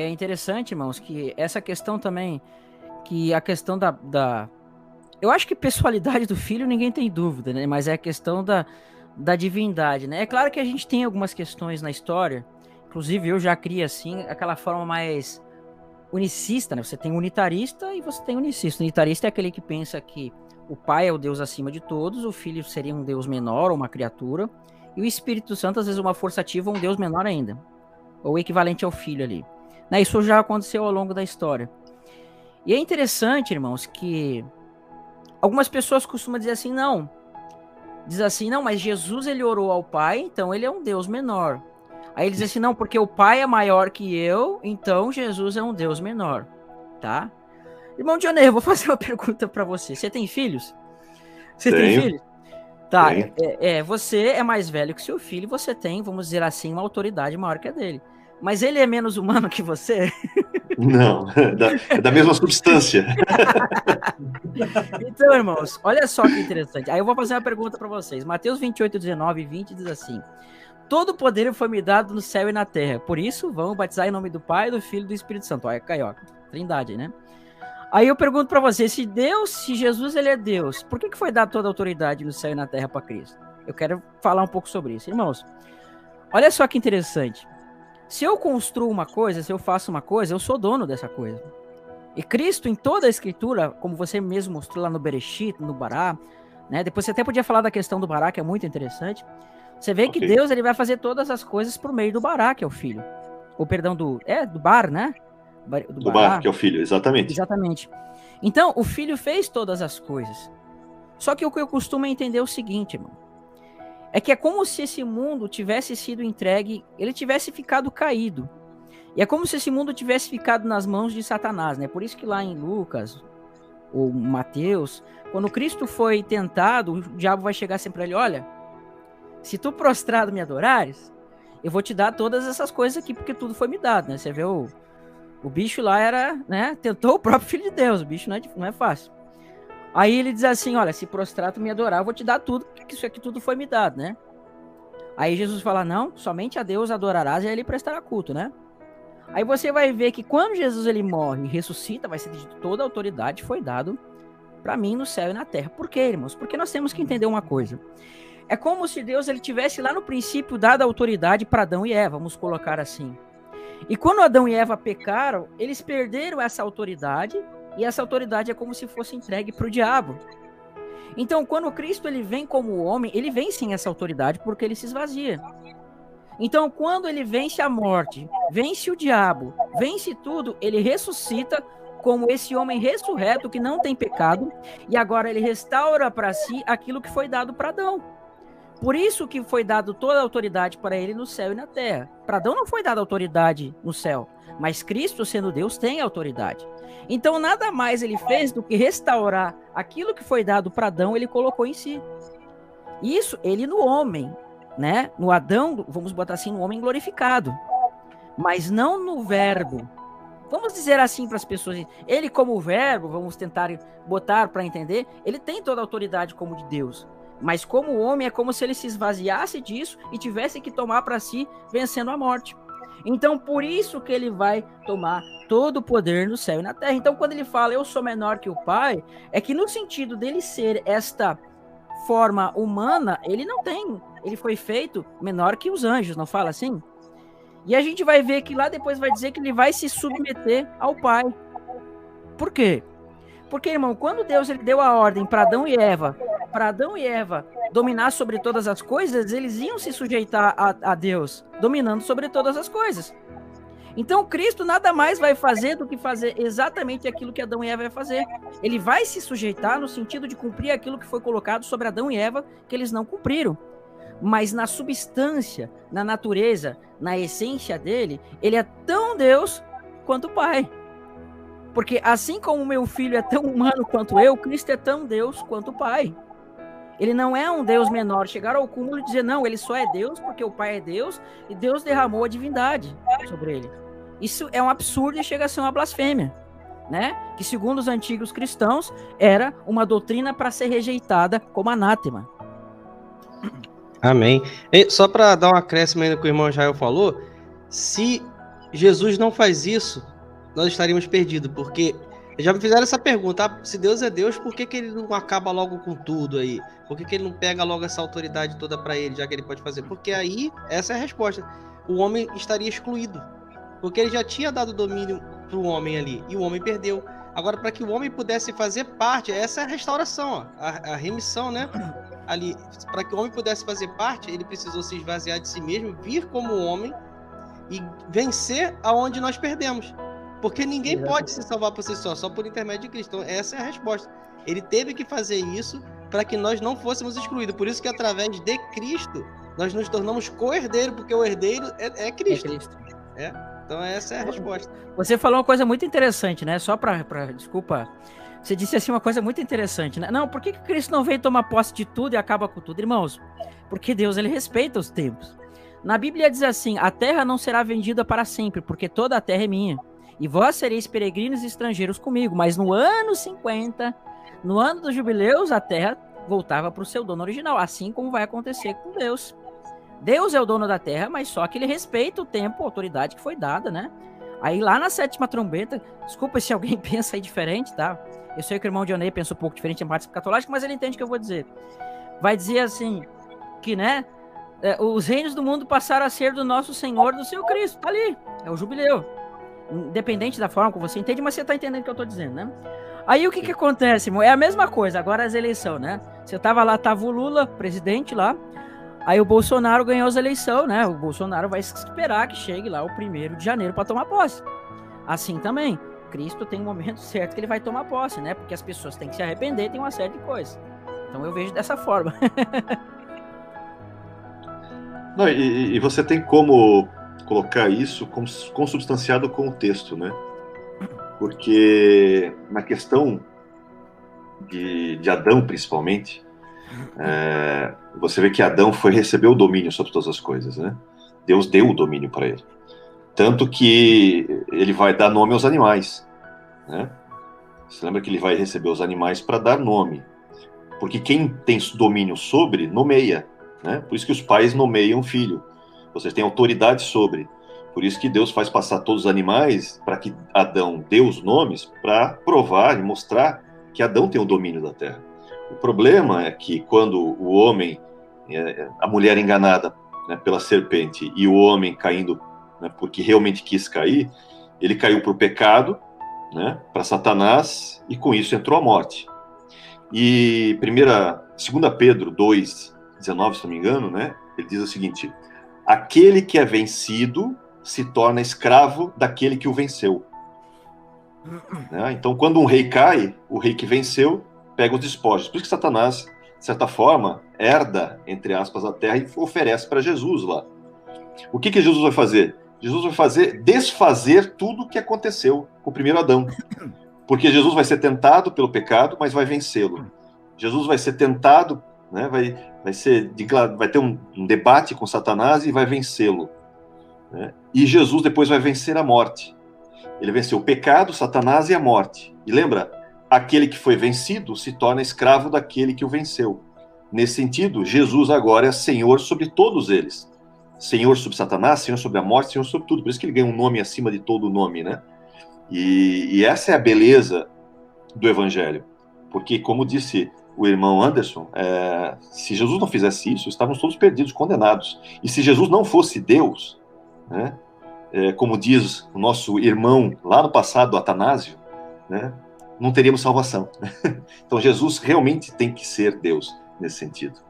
é interessante, irmãos, que essa questão também, que a questão da... Eu acho que pessoalidade do filho ninguém tem dúvida, né? Mas é a questão da divindade, né? É claro que a gente tem algumas questões na história, inclusive eu já crio assim, aquela forma mais unicista, né? Você tem unitarista e você tem unicista. Unitarista é aquele que pensa que o pai é o Deus acima de todos, o filho seria um Deus menor ou uma criatura, e o Espírito Santo, às vezes, uma força ativa ou um Deus menor ainda, ou equivalente ao filho ali. Né? Isso já aconteceu ao longo da história. E é interessante, irmãos, que algumas pessoas costumam dizer assim, não. Diz assim, não, mas Jesus ele orou ao Pai, então ele é um Deus menor. Aí ele diz assim, não, porque o Pai é maior que eu, então Jesus é um Deus menor, tá? Irmão Dionê, eu vou fazer uma pergunta para você. Você tem filhos? Você tem filhos? Tá, você é mais velho que seu filho, você tem, vamos dizer assim, uma autoridade maior que a dele. Mas ele é menos humano que você? Não, é da mesma substância. Então, irmãos, olha só que interessante. Aí eu vou fazer uma pergunta para vocês. Mateus 28, 19 e 20 diz assim: todo poder foi me dado no céu e na terra. Por isso, vão batizar em nome do Pai, do Filho e do Espírito Santo. Olha, caiu, trindade, né? Aí eu pergunto para você, se Jesus, ele é Deus, por que foi dada toda a autoridade no céu e na terra para Cristo? Eu quero falar um pouco sobre isso. Irmãos, olha só que interessante. Se eu construo uma coisa, se eu faço uma coisa, eu sou dono dessa coisa. E Cristo, em toda a Escritura, como você mesmo mostrou lá no Bereshit, no Bará, né? Depois você até podia falar da questão do Bará, que é muito interessante. Você vê que Deus ele vai fazer todas as coisas por meio do Bará, que é o filho. Ou perdão, do Bar, né? Do Bar, que é o filho, exatamente. Exatamente. Então, o filho fez todas as coisas. Só que o que eu costumo entender é o seguinte, irmão. É que é como se esse mundo tivesse sido entregue, ele tivesse ficado caído. E é como se esse mundo tivesse ficado nas mãos de Satanás, né? Por isso que lá em Lucas, ou Mateus, quando Cristo foi tentado, o diabo vai chegar sempre para ele, olha, se tu prostrado me adorares, eu vou te dar todas essas coisas aqui, porque tudo foi me dado, né? Você vê o bicho lá era, né? Tentou o próprio filho de Deus, o bicho não é fácil. Aí ele diz assim, olha, se prostrado me adorar, eu vou te dar tudo, porque isso aqui tudo foi me dado, né? Aí Jesus fala, não, somente a Deus adorarás e a ele prestará culto, né? Aí você vai ver que quando Jesus ele morre e ressuscita, vai ser de toda a autoridade foi dado para mim no céu e na terra. Por quê, irmãos? Porque nós temos que entender uma coisa. É como se Deus ele tivesse lá no princípio dado a autoridade para Adão e Eva, vamos colocar assim. E quando Adão e Eva pecaram, eles perderam essa autoridade, e essa autoridade é como se fosse entregue para o diabo. Então, quando Cristo ele vem como homem, ele vem sem essa autoridade porque ele se esvazia. Então, quando ele vence a morte, vence o diabo, vence tudo, ele ressuscita como esse homem ressurreto que não tem pecado, e agora ele restaura para si aquilo que foi dado para Adão. Por isso que foi dado toda a autoridade para ele no céu e na terra. Para Adão não foi dada autoridade no céu, mas Cristo, sendo Deus, tem autoridade. Então, nada mais ele fez do que restaurar aquilo que foi dado para Adão, ele colocou em si. Isso, ele no homem, né? No Adão, vamos botar assim, no homem glorificado, mas não no verbo. Vamos dizer assim para as pessoas, ele como verbo, vamos tentar botar para entender, ele tem toda a autoridade como de Deus, mas como homem é como se ele se esvaziasse disso e tivesse que tomar para si, vencendo a morte. Então, por isso que ele vai tomar todo o poder no céu e na terra. Então, quando ele fala, eu sou menor que o Pai, é que no sentido dele ser esta forma humana, ele não tem. Ele foi feito menor que os anjos, não fala assim? E a gente vai ver que lá depois vai dizer que ele vai se submeter ao Pai. Por quê? Porque, irmão, quando Deus ele deu a ordem para Adão e Eva dominar sobre todas as coisas, eles iam se sujeitar a Deus, dominando sobre todas as coisas. Então, Cristo nada mais vai fazer do que fazer exatamente aquilo que Adão e Eva vai fazer. Ele vai se sujeitar no sentido de cumprir aquilo que foi colocado sobre Adão e Eva, que eles não cumpriram. Mas na substância, na natureza, na essência dele, ele é tão Deus quanto o Pai. Porque assim como o meu filho é tão humano quanto eu, Cristo é tão Deus quanto o Pai. Ele não é um Deus menor. Chegar ao cúmulo e dizer, não, ele só é Deus porque o Pai é Deus e Deus derramou a divindade sobre ele. Isso é um absurdo e chega a ser uma blasfêmia, né? Que segundo os antigos cristãos, era uma doutrina para ser rejeitada como anátema. Amém. E só para dar um acréscimo ainda que o irmão Jael falou, se Jesus não faz isso, nós estaríamos perdidos, porque já me fizeram essa pergunta, se Deus é Deus, por que ele não acaba logo com tudo aí? Por que ele não pega logo essa autoridade toda para ele, já que ele pode fazer? Porque aí, essa é a resposta. O homem estaria excluído, porque ele já tinha dado domínio para o homem ali, e o homem perdeu. Agora, para que o homem pudesse fazer parte, essa é a restauração, ó, a remissão, né? Ali, para que o homem pudesse fazer parte, ele precisou se esvaziar de si mesmo, vir como homem e vencer aonde nós perdemos. Porque ninguém pode se salvar por si só por intermédio de Cristo. Então, essa é a resposta. Ele teve que fazer isso para que nós não fôssemos excluídos. Por isso que através de Cristo, nós nos tornamos co-herdeiro, porque o herdeiro é Cristo. Então essa é a resposta. Você falou uma coisa muito interessante, né? Só para desculpa, você disse assim uma coisa muito interessante, né? Não, por que Cristo não veio tomar posse de tudo e acaba com tudo? Irmãos, porque Deus, ele respeita os tempos. Na Bíblia diz assim, a terra não será vendida para sempre, porque toda a terra é minha. E vós sereis peregrinos e estrangeiros comigo. Mas no ano 50, no ano dos jubileus, a terra voltava para o seu dono original, assim como vai acontecer com Deus. Deus é o dono da terra, mas só que ele respeita o tempo, a autoridade que foi dada, né? Aí lá na sétima trombeta, desculpa se alguém pensa aí diferente, tá? Eu sei que o irmão Dionei pensa um pouco diferente em parte escatológica, mas ele entende o que eu vou dizer. Vai dizer assim, que, né, os reinos do mundo passaram a ser do nosso Senhor, do seu Cristo, tá ali, é o jubileu. Independente da forma como você entende, mas você tá entendendo o que eu tô dizendo, né? Aí o que acontece, irmão? É a mesma coisa, agora as eleições, né? Você tava lá, tava o Lula, presidente lá, aí o Bolsonaro ganhou as eleições, né? O Bolsonaro vai esperar que chegue lá o 1º de janeiro para tomar posse. Assim também, Cristo tem um momento certo que ele vai tomar posse, né? Porque as pessoas têm que se arrepender, tem uma série de coisas. Então eu vejo dessa forma. Não, e você tem como colocar isso consubstanciado com o texto, né? Porque na questão de Adão, principalmente, você vê que Adão recebeu o domínio sobre todas as coisas, né? Deus deu o domínio para ele. Tanto que ele vai dar nome aos animais, né? Você lembra que ele vai receber os animais para dar nome. Porque quem tem domínio sobre, nomeia, né? Por isso que os pais nomeiam o filho. Vocês têm autoridade sobre. Por isso que Deus faz passar todos os animais para que Adão dê os nomes para provar e mostrar que Adão tem o domínio da terra. O problema é que quando o homem, a mulher enganada, né, pela serpente e o homem caindo, né, porque realmente quis cair, ele caiu para o pecado, né, para Satanás, e com isso entrou a morte. E 2 Pedro 2,19, se não me engano, né, ele diz o seguinte: aquele que é vencido se torna escravo daquele que o venceu. Né? Então, quando um rei cai, o rei que venceu pega os despojos. Por isso que Satanás, de certa forma, herda, entre aspas, a terra e oferece para Jesus lá. O que Jesus vai fazer? Jesus vai desfazer tudo o que aconteceu com o primeiro Adão. Porque Jesus vai ser tentado pelo pecado, mas vai vencê-lo. Jesus vai ser tentado, né, vai ter um debate com Satanás e vai vencê-lo. Né? E Jesus depois vai vencer a morte. Ele venceu o pecado, Satanás e a morte. E lembra, aquele que foi vencido se torna escravo daquele que o venceu. Nesse sentido, Jesus agora é Senhor sobre todos eles. Senhor sobre Satanás, Senhor sobre a morte, Senhor sobre tudo. Por isso que ele ganha um nome acima de todo nome, né? E essa é a beleza do Evangelho. Porque, como disse o irmão Anderson, se Jesus não fizesse isso, estávamos todos perdidos, condenados. E se Jesus não fosse Deus, né, como diz o nosso irmão lá no passado, Atanásio, né, não teríamos salvação. Então Jesus realmente tem que ser Deus nesse sentido.